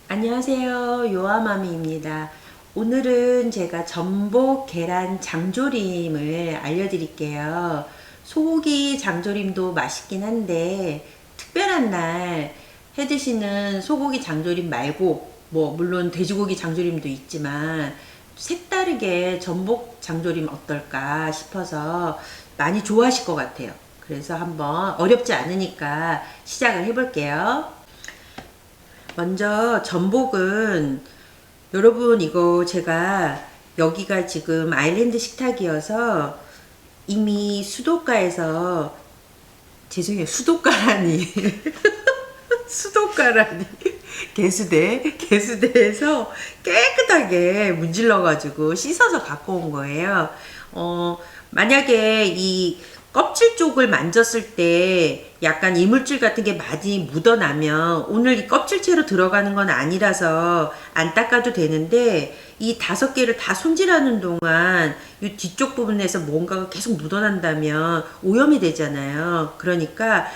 안녕하세요. 요아마미입니다. 오늘은 제가 전복 계란 장조림을 알려드릴게요. 소고기 장조림도 맛있긴 한데 특별한 날 해드시는 소고기 장조림 말고 물론 돼지고기 장조림도 있지만 색다르게 전복 장조림 어떨까 싶어서 많이 좋아하실 것 같아요. 그래서 한번 어렵지 않으니까 시작을 해볼게요. 먼저 전복은 여러분 이거 제가 여기가 지금 아일랜드 식탁이어서 이미 수도가에서 죄송해요 수도가라니 수도가라니 개수대에서 깨끗하게 문질러 가지고 씻어서 갖고 온 거예요. 만약에 이 껍질 쪽을 만졌을 때 약간 이물질 같은 게 많이 묻어나면 오늘 이 껍질채로 들어가는 건 아니라서 안 닦아도 되는데 이 5개를 다 손질하는 동안 이 뒤쪽 부분에서 뭔가가 계속 묻어난다면 오염이 되잖아요. 그러니까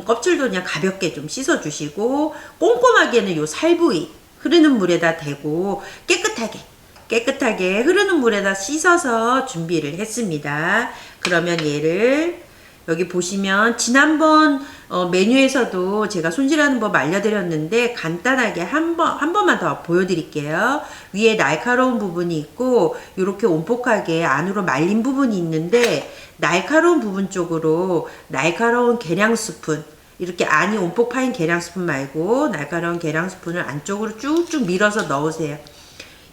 껍질도 그냥 가볍게 좀 씻어 주시고 꼼꼼하게는 요 살부위 흐르는 물에다 대고 깨끗하게 흐르는 물에다 씻어서 준비를 했습니다. 그러면 얘를 여기 보시면 지난번 메뉴에서도 제가 손질하는 법 알려드렸는데 간단하게 한 번만 더 보여드릴게요. 위에 날카로운 부분이 있고 이렇게 온폭하게 안으로 말린 부분이 있는데 날카로운 부분 쪽으로 날카로운 계량 스푼 이렇게 안이 온폭 파인 계량 스푼 말고 날카로운 계량 스푼을 안쪽으로 쭉쭉 밀어서 넣으세요.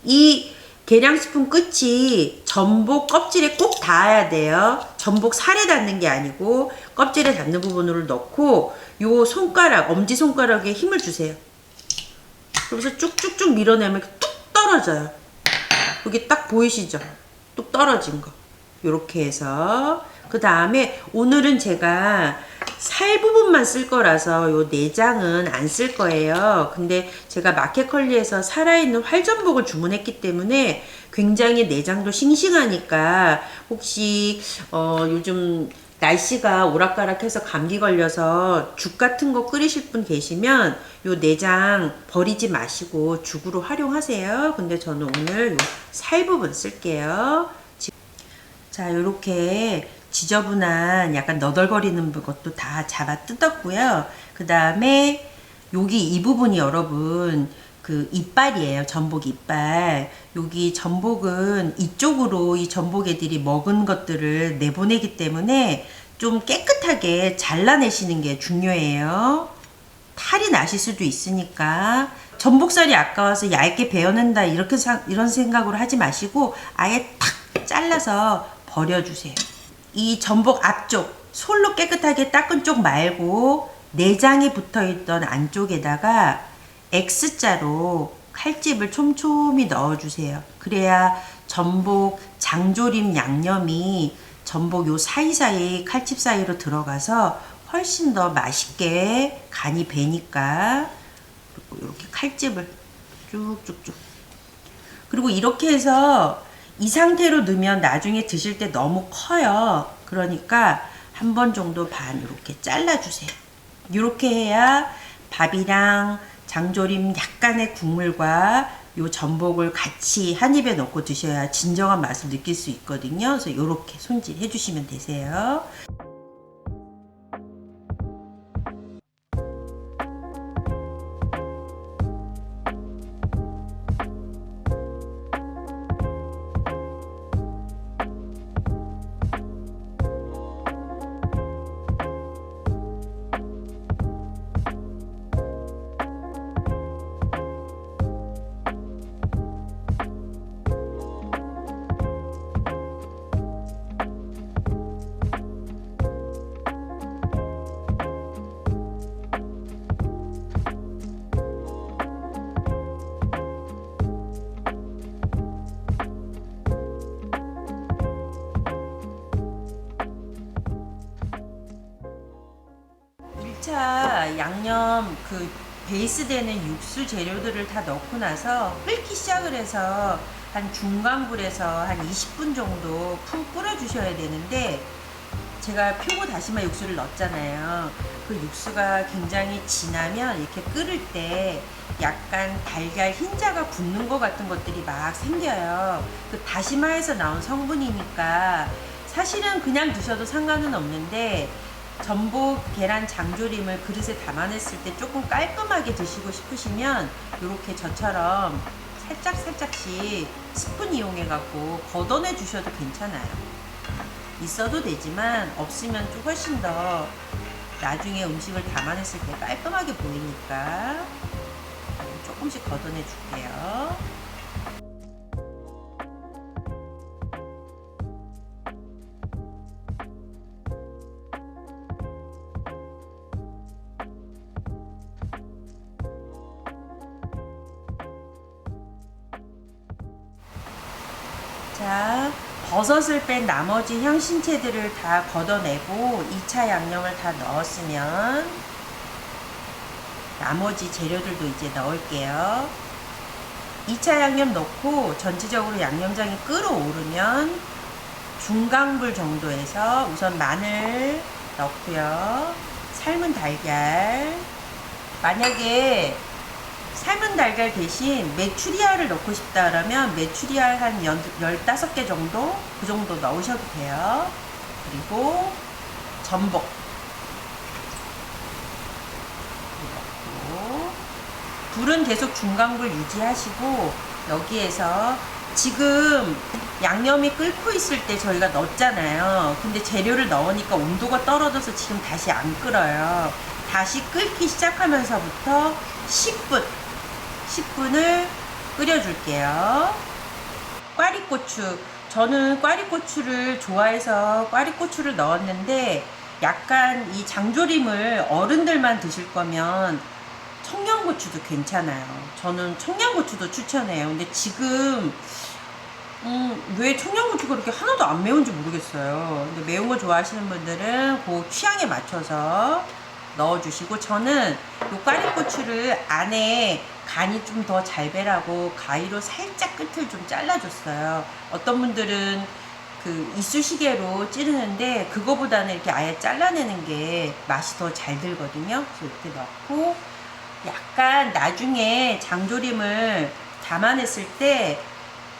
이 계량 스푼 끝이 전복 껍질에 꼭 닿아야 돼요. 전복 살에 닿는 게 아니고 껍질에 닿는 부분으로 넣고 요 손가락, 엄지손가락에 힘을 주세요. 그래서 쭉쭉쭉 밀어내면 뚝 떨어져요. 여기 딱 보이시죠? 뚝 떨어진 거. 요렇게 해서 그 다음에 오늘은 제가 살 부분만 쓸 거라서 요 내장은 안 쓸 거예요. 근데 제가 마켓컬리에서 살아있는 활전복을 주문했기 때문에 굉장히 내장도 싱싱하니까 혹시 요즘 날씨가 오락가락해서 감기 걸려서 죽 같은 거 끓이실 분 계시면 요 내장 버리지 마시고 죽으로 활용하세요. 근데 저는 오늘 요 살 부분 쓸게요. 자, 요렇게 지저분한 약간 너덜거리는 것도 다 잡아 뜯었고요. 그 다음에 여기 이 부분이 여러분 그 이빨이에요. 전복 이빨. 여기 전복은 이쪽으로 이 전복 애들이 먹은 것들을 내보내기 때문에 좀 깨끗하게 잘라내시는 게 중요해요. 탈이 나실 수도 있으니까 전복살이 아까워서 얇게 베어낸다 이런 생각으로 하지 마시고 아예 탁 잘라서 버려주세요. 이 전복 앞쪽 솔로 깨끗하게 닦은 쪽 말고 내장이 붙어있던 안쪽에다가 X자로 칼집을 촘촘히 넣어주세요. 그래야 전복 장조림 양념이 전복 요 사이사이 칼집 사이로 들어가서 훨씬 더 맛있게 간이 배니까 이렇게 칼집을 쭉쭉쭉. 그리고 이렇게 해서 이 상태로 넣으면 나중에 드실 때 너무 커요. 그러니까 한 번 정도 반 이렇게 잘라주세요. 이렇게 해야 밥이랑 장조림 약간의 국물과 요 전복을 같이 한 입에 넣고 드셔야 진정한 맛을 느낄 수 있거든요. 그래서 이렇게 손질해 주시면 되세요. 1차 양념 그 베이스 되는 육수 재료들을 다 넣고 나서 끓기 시작을 해서 한 중간 불에서 한 20분 정도 푹 끓여 주셔야 되는데 제가 표고 다시마 육수를 넣었잖아요. 그 육수가 굉장히 진하면 이렇게 끓을 때 약간 달걀 흰자가 붙는 것 같은 것들이 막 생겨요. 그 다시마에서 나온 성분이니까 사실은 그냥 드셔도 상관은 없는데, 전복 계란 장조림을 그릇에 담아냈을 때 조금 깔끔하게 드시고 싶으시면 이렇게 저처럼 살짝씩 스푼 이용해 갖고 걷어내 주셔도 괜찮아요. 있어도 되지만 없으면 좀 훨씬 더 나중에 음식을 담아냈을 때 깔끔하게 보이니까 조금씩 걷어내 줄게요. 자, 버섯을 뺀 나머지 향신채들을 다 걷어내고 2차 양념을 다 넣었으면 나머지 재료들도 이제 넣을게요. 2차 양념 넣고 전체적으로 양념장이 끓어오르면 중강불 정도에서 우선 마늘 넣고요. 삶은 달걀. 만약에 삶은 달걀 대신 메추리알을 넣고 싶다 그러면 메추리알 한 15개 정도? 그 정도 넣으셔도 돼요. 그리고 전복 넣고, 불은 계속 중강불 유지하시고, 여기에서 지금 양념이 끓고 있을 때 저희가 넣었잖아요. 근데 재료를 넣으니까 온도가 떨어져서 지금 다시 안 끓어요. 다시 끓기 시작하면서부터 10분을 끓여줄게요. 꽈리고추. 저는 꽈리고추를 좋아해서 꽈리고추를 넣었는데, 약간 이 장조림을 어른들만 드실 거면 청양고추도 괜찮아요. 저는 청양고추도 추천해요. 근데 지금 왜 청양고추가 그렇게 하나도 안 매운지 모르겠어요. 근데 매운 거 좋아하시는 분들은 그 취향에 맞춰서 넣어주시고, 저는 요 꽈리고추를 안에 간이 좀 더 잘 배라고 가위로 살짝 끝을 좀 잘라줬어요. 어떤 분들은 그 이쑤시개로 찌르는데 그거보다는 이렇게 아예 잘라내는 게 맛이 더 잘 들거든요. 그래서 이렇게 넣고, 약간 나중에 장조림을 담아냈을 때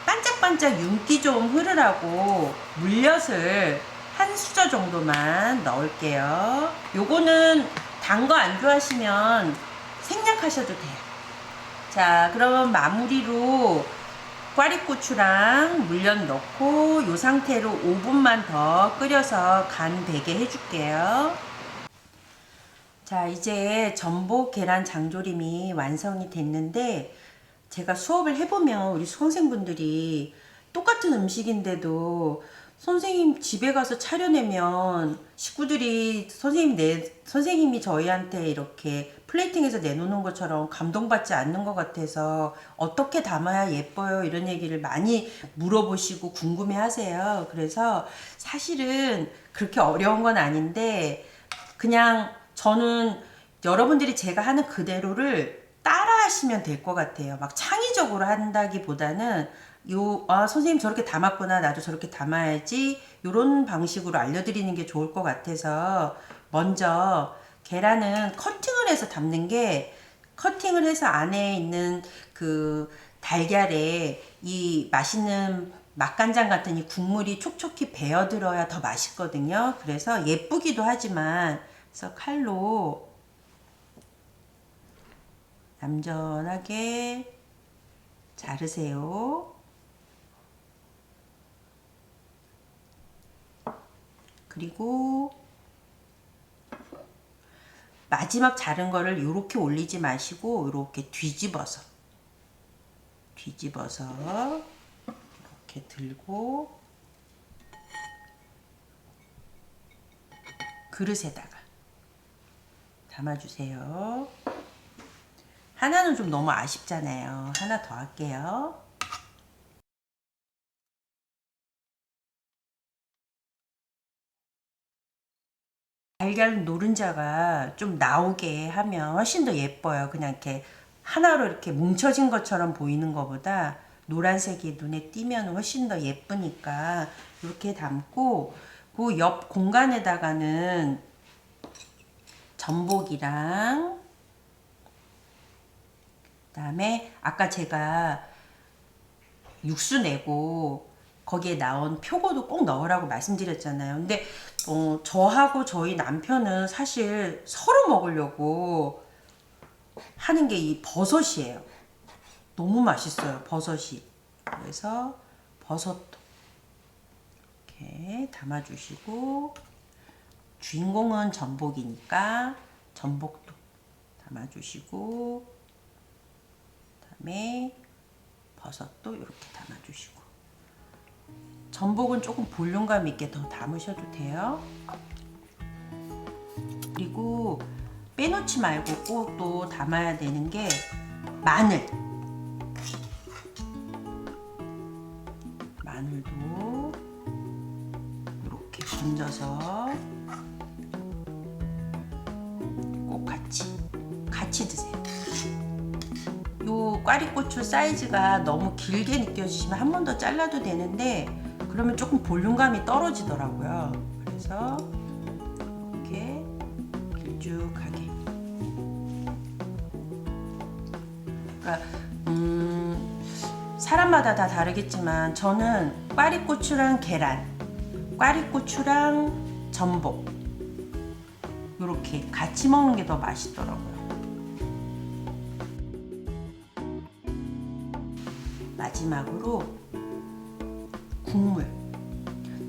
반짝반짝 윤기 좀 흐르라고 물엿을 한 수저 정도만 넣을게요. 요거는 단 거 안 좋아하시면 생략하셔도 돼요. 자, 그러면 마무리로 꽈리고추랑 물엿 넣고 요 상태로 5분만 더 끓여서 간 배게 해줄게요. 자, 이제 전복 계란 장조림이 완성이 됐는데, 제가 수업을 해보면 우리 수험생분들이 똑같은 음식인데도 선생님 집에 가서 차려내면 식구들이 선생님이 저희한테 이렇게 플레이팅해서 내놓는 것처럼 감동받지 않는 것 같아서 어떻게 담아야 예뻐요? 이런 얘기를 많이 물어보시고 궁금해 하세요. 그래서 사실은 그렇게 어려운 건 아닌데, 그냥 저는 여러분들이 제가 하는 그대로를 따라 하시면 될 것 같아요. 막 창의적으로 한다기보다는 선생님 저렇게 담았구나, 나도 저렇게 담아야지, 요런 방식으로 알려드리는 게 좋을 것 같아서, 먼저 계란은 커팅을 해서 담는 게, 커팅을 해서 안에 있는 그 달걀에 이 맛있는 맛간장 같은 이 국물이 촉촉히 배어들어야 더 맛있거든요. 그래서 예쁘기도 하지만, 그래서 칼로 얌전하게 자르세요. 그리고 마지막 자른 거를 이렇게 올리지 마시고 이렇게 뒤집어서 이렇게 들고 그릇에다가 담아주세요. 하나는 좀 너무 아쉽잖아요. 하나 더 할게요. 달걀 노른자가 좀 나오게 하면 훨씬 더 예뻐요. 그냥 이렇게 하나로 이렇게 뭉쳐진 것처럼 보이는 것보다 노란색이 눈에 띄면 훨씬 더 예쁘니까 이렇게 담고, 그 옆 공간에다가는 전복이랑 그다음에 아까 제가 육수 내고 거기에 나온 표고도 꼭 넣으라고 말씀드렸잖아요. 근데 저하고 저희 남편은 사실 서로 먹으려고 하는 게 이 버섯이에요. 너무 맛있어요, 버섯이. 그래서 버섯도 이렇게 담아주시고, 주인공은 전복이니까 전복도 담아주시고, 그다음에 버섯도 이렇게 담아주시고, 전복은 조금 볼륨감 있게 더 담으셔도 돼요. 그리고 빼놓지 말고 꼭 또 담아야 되는 게 마늘. 마늘도 이렇게 건져서 꼭 같이 드세요. 요 꽈리고추 사이즈가 너무 길게 느껴지시면 한 번 더 잘라도 되는데 그러면 조금 볼륨감이 떨어지더라고요. 그래서 이렇게 길쭉하게. 그러니까 사람마다 다 다르겠지만 저는 꽈리고추랑 계란, 꽈리고추랑 전복 이렇게 같이 먹는 게 더 맛있더라고요. 마지막으로 국물.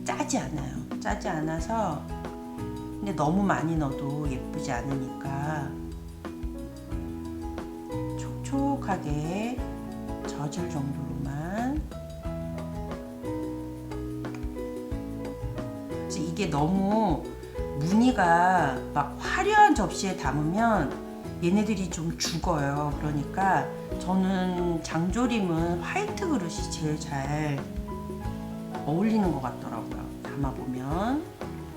짜지 않아요. 짜지 않아서 근데 너무 많이 넣어도 예쁘지 않으니까 촉촉하게 젖을 정도로만. 그래서 이게 너무 무늬가 막 화려한 접시에 담으면 얘네들이 좀 죽어요. 그러니까 저는 장조림은 화이트 그릇이 제일 잘 어울리는 것 같더라고요. 담아보면.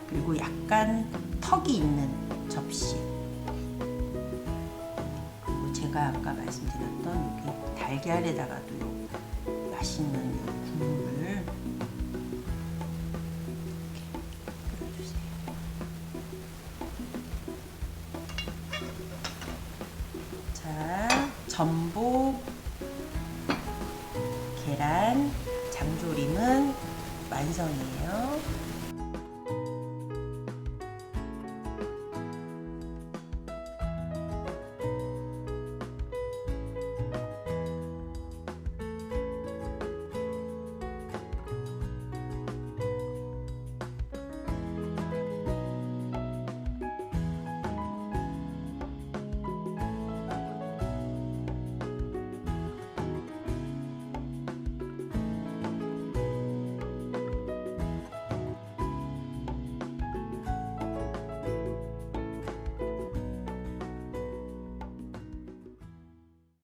그리고 약간 턱이 있는 접시. 그리고 제가 아까 말씀드렸던 이렇게 달걀에다가도 맛있는 국물을 이렇게 끓여주세요. 자, 전복, 계란, 장조림은 완성이에요.